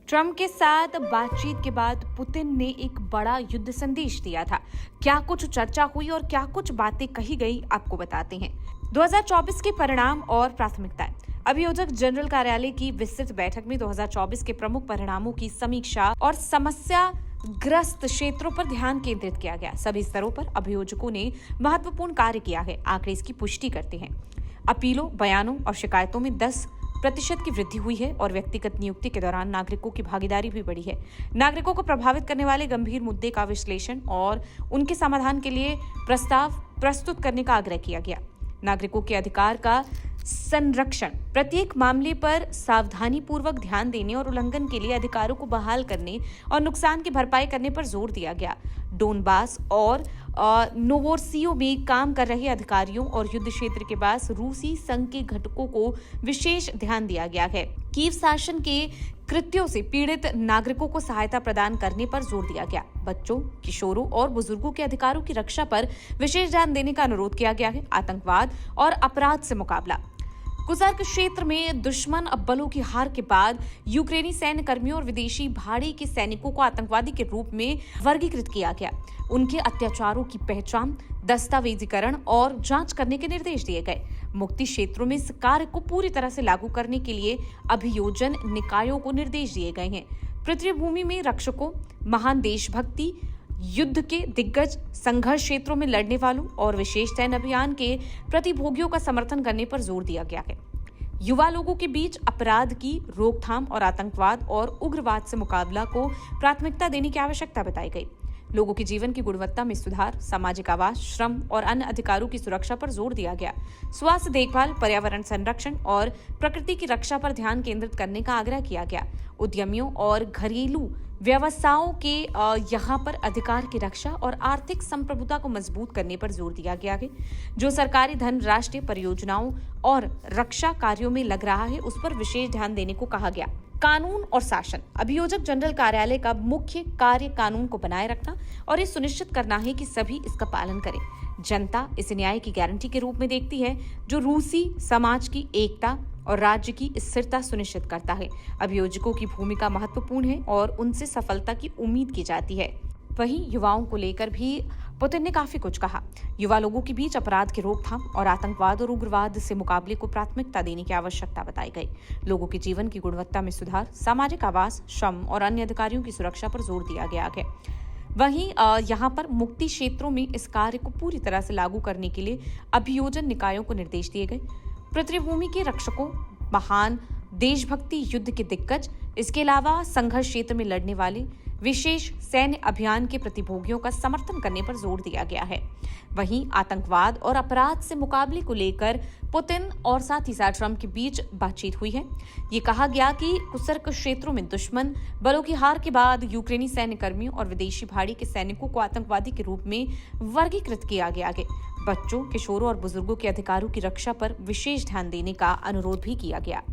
Trump के साथ बातचीत के बाद पुतिन ने एक बड़ा युद्ध संदेश दिया था। क्या कुछ चर्चा हुई और क्या कुछ बातें कही गई, आपको बताते हैं। 2024 के परिणाम और प्राथमिकताएं। अभियोजक जनरल कार्यालय की विस्तृत बैठक में 2024 के प्रमुख परिणामों की समीक्षा और समस्या ग्रस्त क्षेत्रों पर ध्यान केंद्रित किया गया। सभी स्तरों पर अभियोजकों ने महत्वपूर्ण कार्य किया है। आंकड़े इसकी पुष्टि करते हैं। अपीलों, बयानों और शिकायतों में 10% की वृद्धि हुई है और व्यक्तिगत नियुक्ति के दौरान नागरिकों की भागीदारी भी बढ़ी है। नागरिकों को प्रभावित करने वाले गंभीर मुद्दे का विश्लेषण और उनके समाधान के लिए प्रस्ताव प्रस्तुत करने का आग्रह किया गया। नागरिकों के अधिकार का संरक्षण, प्रत्येक मामले पर सावधानी पूर्वक ध्यान देने और उल्लंघन के लिए अधिकारों को बहाल करने और नुकसान की भरपाई करने पर जोर दिया गया। डोनबास और नोवोरोसियों में काम कर रहे अधिकारियों और युद्ध क्षेत्र के पास रूसी संघ के घटकों को विशेष ध्यान दिया गया है। कीव शासन के कृत्यों से पीड़ित नागरिकों को सहायता प्रदान करने पर जोर दिया गया। बच्चों, किशोरों और बुजुर्गों के अधिकारों की रक्षा पर विशेष ध्यान देने का अनुरोध किया गया है। आतंकवाद और अपराध से मुकाबला। कुर्स्क क्षेत्र में दुश्मन बलों की हार के बाद यूक्रेनी सैन्य कर्मियों और विदेशी भाड़े के सैनिकों को आतंकवादी के रूप में वर्गीकृत किया गया। उनके अत्याचारों की पहचान, दस्तावेजीकरण और जांच करने के निर्देश दिए गए। मुक्ति क्षेत्रों में इस कार्य को पूरी तरह से लागू करने के लिए अभियोजन निकायों को निर्देश दिए गए हैं। पृथ्वी भूमि में रक्षकों, महान देशभक्ति, युद्ध के दिग्गज, संघर्ष क्षेत्रों में लड़ने वालों और विशेष सैन्य अभियान के प्रतिभोगियों का समर्थन करने पर जोर दिया गया है। युवा लोगों के बीच अपराध की रोकथाम और आतंकवाद और उग्रवाद से मुकाबला को प्राथमिकता देने की आवश्यकता बताई गई। लोगों के जीवन की गुणवत्ता में सुधार, सामाजिक आवास, श्रम और अन्य अधिकारों की सुरक्षा पर जोर दिया गया। स्वास्थ्य देखभाल, पर्यावरण संरक्षण और प्रकृति की रक्षा पर ध्यान केंद्रित करने का आग्रह किया गया। उद्यमियों और घरेलू व्यवसायों के यहाँ पर अधिकार की रक्षा और आर्थिक संप्रभुता को मजबूत करने पर जोर दिया गया है। जो सरकारी धन राष्ट्रीय परियोजनाओं और रक्षा कार्यों में लग रहा है, उस पर विशेष ध्यान देने को कहा गया। कानून और शासन। अभियोजक जनरल कार्यालय का मुख्य कार्य कानून को बनाए रखना और ये सुनिश्चित करना है कि सभी इसका पालन करें। जनता इसे न्याय की गारंटी के रूप में देखती है, जो रूसी समाज की एकता और राज्य की स्थिरता सुनिश्चित करता है। अभियोजकों की भूमिका महत्वपूर्ण है और उनसे सफलता की उम्मीद की जाती है। वहीं युवाओं को लेकर भी पुतिन ने काफी कुछ कहा। युवा लोगों के बीच अपराध की रोकथाम और आतंकवाद और उग्रवाद से मुकाबले को प्राथमिकता देने की आवश्यकता बताई गई। लोगों के जीवन की गुणवत्ता में सुधार, सामाजिक आवास, श्रम और अन्य अधिकारियों की सुरक्षा पर जोर दिया गया है। वहीं यहाँ पर मुक्ति क्षेत्रों में इस कार्य को पूरी तरह से लागू करने के लिए अभियोजन निकायों को निर्देश दिए गए। पृथ्वी भूमि के रक्षकों, महान देशभक्ति, युद्ध के दिग्गज, इसके अलावा संघर्ष क्षेत्र में लड़ने वाले, विशेष सैन्य अभियान के प्रतिभोगियों का समर्थन करने पर जोर दिया गया है। वहीं आतंकवाद और अपराध से मुकाबले को लेकर पुतिन और साथ ही साथ ट्रंप के बीच बातचीत हुई है। ये कहा गया कि कुर्स्क क्षेत्रों में दुश्मन बलों की हार के बाद यूक्रेनी सैन्य कर्मियों और विदेशी भाड़ी के सैनिकों को आतंकवादी के रूप में वर्गीकृत किया गया है। बच्चों, किशोरों और बुजुर्गों के अधिकारों की रक्षा पर विशेष ध्यान देने का अनुरोध भी किया गया।